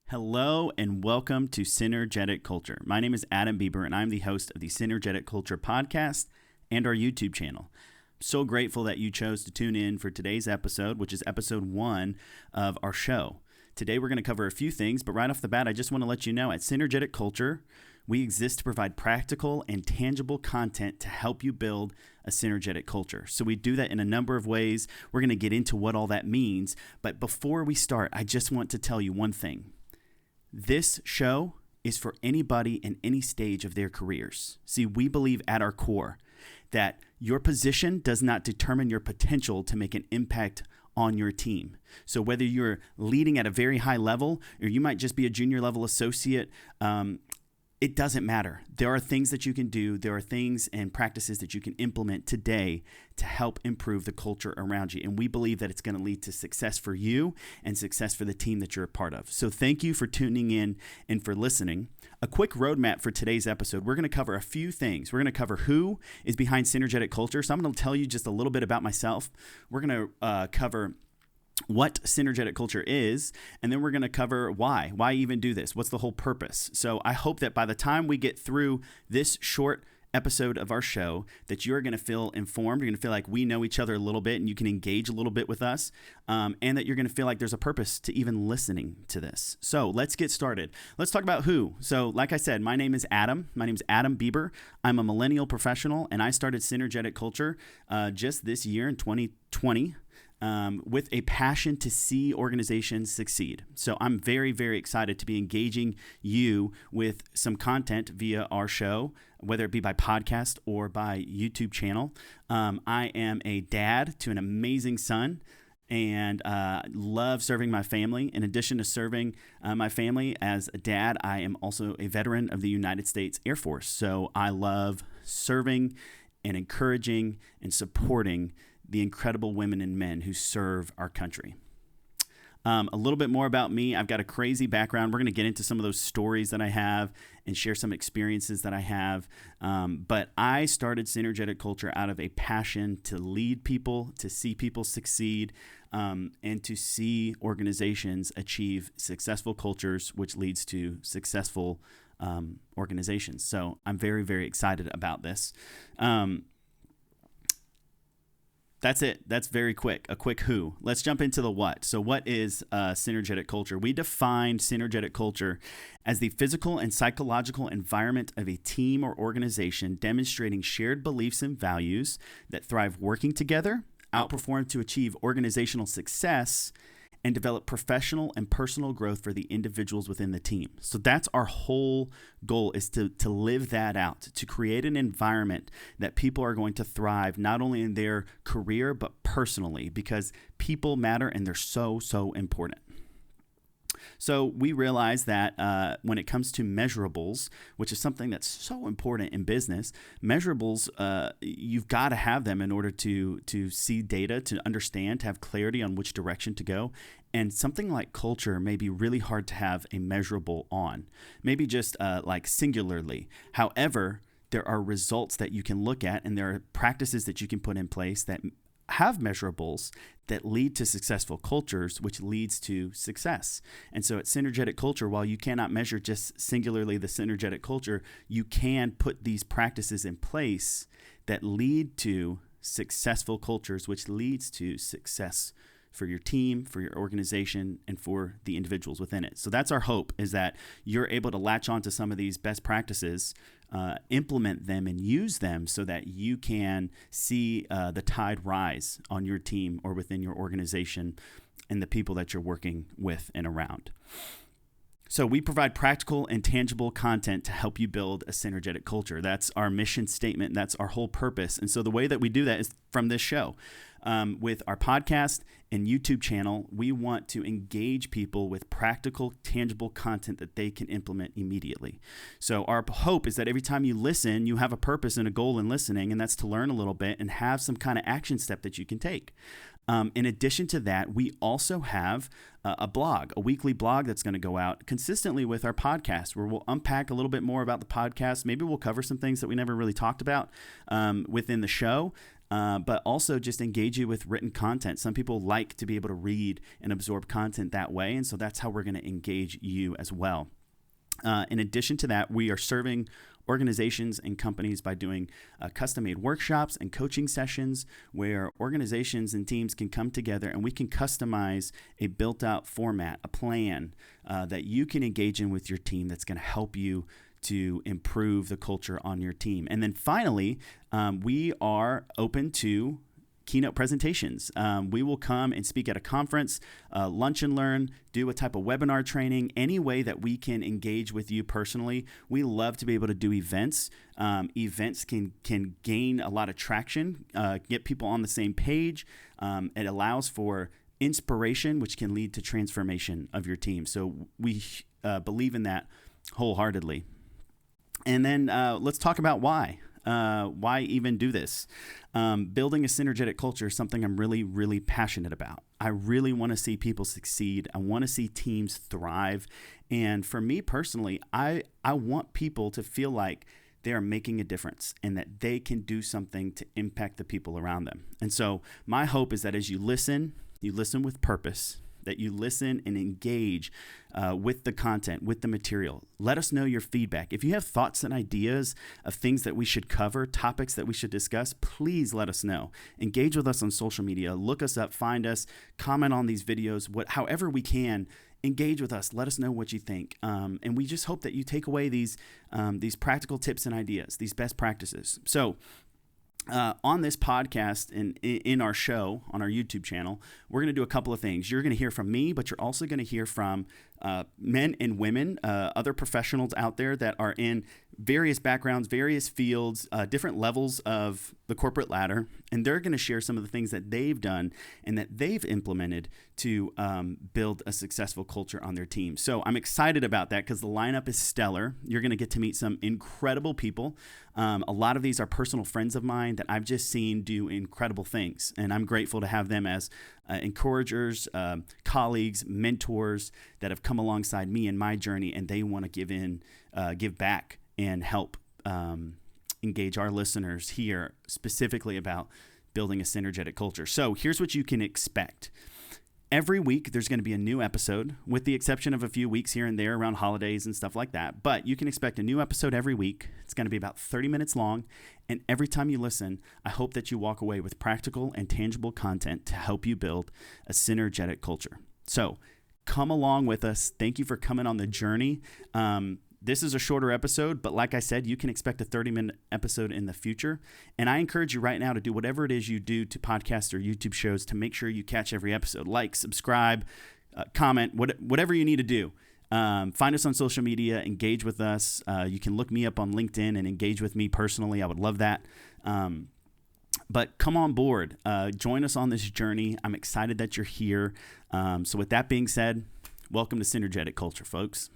Hello and welcome to Synergetic Culture. My name is Adam Bieber and I'm the host of the Synergetic Culture podcast and our YouTube channel. I'm so grateful that you chose to tune in for today's episode, which is episode 1 of our show. Today we're going to cover a few things, but right off the bat, I just want to let you know at Synergetic Culture, we exist to provide practical and tangible content to help you build a synergetic culture. So we do that in a number of ways. We're going to get into what all that means. But before we start, I just want to tell you one thing. This show is for anybody in any stage of their careers. See, we believe at our core that your position does not determine your potential to make an impact on your team. So whether you're leading at a very high level or you might just be a junior level associate, it doesn't matter. There are things that you can do. There are things and practices that you can implement today to help improve the culture around you. And we believe that it's going to lead to success for you and success for the team that you're a part of. So thank you for tuning in and for listening. A quick roadmap for today's episode. We're going to cover a few things. We're going to cover who is behind Synergetic Culture. So I'm going to tell you just a little bit about myself. We're going to cover what Synergetic Culture is, and then we're going to cover why even do this? What's the whole purpose? So I hope that by the time we get through this short episode of our show that you're going to feel informed, you're going to feel like we know each other a little bit and you can engage a little bit with us, and that you're going to feel like there's a purpose to even listening to this. So let's get started. Let's talk about who. So like I said, my name is Adam. My name is Adam Bieber. I'm a millennial professional, and I started Synergetic Culture just this year in 2020. With a passion to see organizations succeed. So I'm very, very excited to be engaging you with some content via our show, whether it be by podcast or by YouTube channel. I am a dad to an amazing son and love serving my family. In addition to serving my family as a dad, I am also a veteran of the United States Air Force. So I love serving and encouraging and supporting the incredible women and men who serve our country. A little bit more about me. I've got a crazy background. We're going to get into some of those stories that I have and share some experiences that I have. But I started Synergetic Culture out of a passion to lead people, to see people succeed, and to see organizations achieve successful cultures, which leads to successful organizations. So I'm very, very excited about this. That's it. That's very quick. A quick who. Let's jump into the what. So what is synergetic culture? We define synergetic culture as the physical and psychological environment of a team or organization demonstrating shared beliefs and values that thrive working together, outperform to achieve organizational success, and develop professional and personal growth for the individuals within the team. So that's our whole goal, is to live that out, to create an environment that people are going to thrive, not only in their career, but personally, because people matter and they're so, so important. So we realize that when it comes to measurables, which is something that's so important in business, measurables, you've got to have them in order to see data, to understand, to have clarity on which direction to go. And something like culture may be really hard to have a measurable on, maybe just like singularly. However, there are results that you can look at, and there are practices that you can put in place that have measurables that lead to successful cultures, which leads to success. And so at Synergetic Culture, while you cannot measure just singularly the synergetic culture, you can put these practices in place that lead to successful cultures, which leads to success for your team, for your organization, and for the individuals within it. So that's our hope, is that you're able to latch onto some of these best practices, implement them and use them so that you can see the tide rise on your team or within your organization and the people that you're working with and around. So we provide practical and tangible content to help you build a synergetic culture. That's our mission statement. That's our whole purpose. And so the way that we do that is from this show. With our podcast and YouTube channel, we want to engage people with practical, tangible content that they can implement immediately. So our hope is that every time you listen, you have a purpose and a goal in listening, and that's to learn a little bit and have some kind of action step that you can take. In addition to that, we also have a blog, a weekly blog that's going to go out consistently with our podcast, where we'll unpack a little bit more about the podcast. Maybe we'll cover some things that we never really talked about within the show. but also just engage you with written content. Some people like to be able to read and absorb content that way, and so that's how we're going to engage you as well. In addition to that, we are serving organizations and companies by doing custom-made workshops and coaching sessions where organizations and teams can come together and we can customize a built-out format, a plan that you can engage in with your team that's going to help you to improve the culture on your team. And then finally, we are open to keynote presentations. We will come and speak at a conference, lunch and learn, do a type of webinar training, any way that we can engage with you personally. We love to be able to do events. Events can gain a lot of traction, get people on the same page. It allows for inspiration, which can lead to transformation of your team. So we believe in that wholeheartedly. And then let's talk about why. Why even do this? Building a synergetic culture is something I'm really, really passionate about. I really want to see people succeed. I want to see teams thrive. And for me personally, I want people to feel like they are making a difference and that they can do something to impact the people around them. And so my hope is that as you listen with purpose, that you listen and engage with the content, with the material. Let us know your feedback. If you have thoughts and ideas of things that we should cover, topics that we should discuss, please let us know. Engage with us on social media. Look us up, find us, comment on these videos, however we can. Engage with us. Let us know what you think. And we just hope that you take away these practical tips and ideas, these best practices. So, on this podcast and in our show on our YouTube channel, we're going to do a couple of things. You're going to hear from me, but you're also going to hear from men and women, other professionals out there that are in various backgrounds, various fields, different levels of the corporate ladder, and they're going to share some of the things that they've done and that they've implemented to build a successful culture on their team. So I'm excited about that because the lineup is stellar. You're going to get to meet some incredible people. A lot of these are personal friends of mine that I've just seen do incredible things, and I'm grateful to have them as encouragers, colleagues, mentors that have come alongside me in my journey, and they want to give back and help engage our listeners here specifically about building a synergetic culture. So here's what you can expect. Every week, there's going to be a new episode, with the exception of a few weeks here and there around holidays and stuff like that. But you can expect a new episode every week. It's going to be about 30 minutes long. And every time you listen, I hope that you walk away with practical and tangible content to help you build a synergetic culture. So come along with us. Thank you for coming on the journey. This is a shorter episode, but like I said, you can expect a 30-minute episode in the future. And I encourage you right now to do whatever it is you do to podcasts or YouTube shows to make sure you catch every episode. Like, subscribe, comment, whatever you need to do. Find us on social media, engage with us. You can look me up on LinkedIn and engage with me personally. I would love that. But come on board. Join us on this journey. I'm excited that you're here. So with that being said, welcome to Synergetic Culture, folks.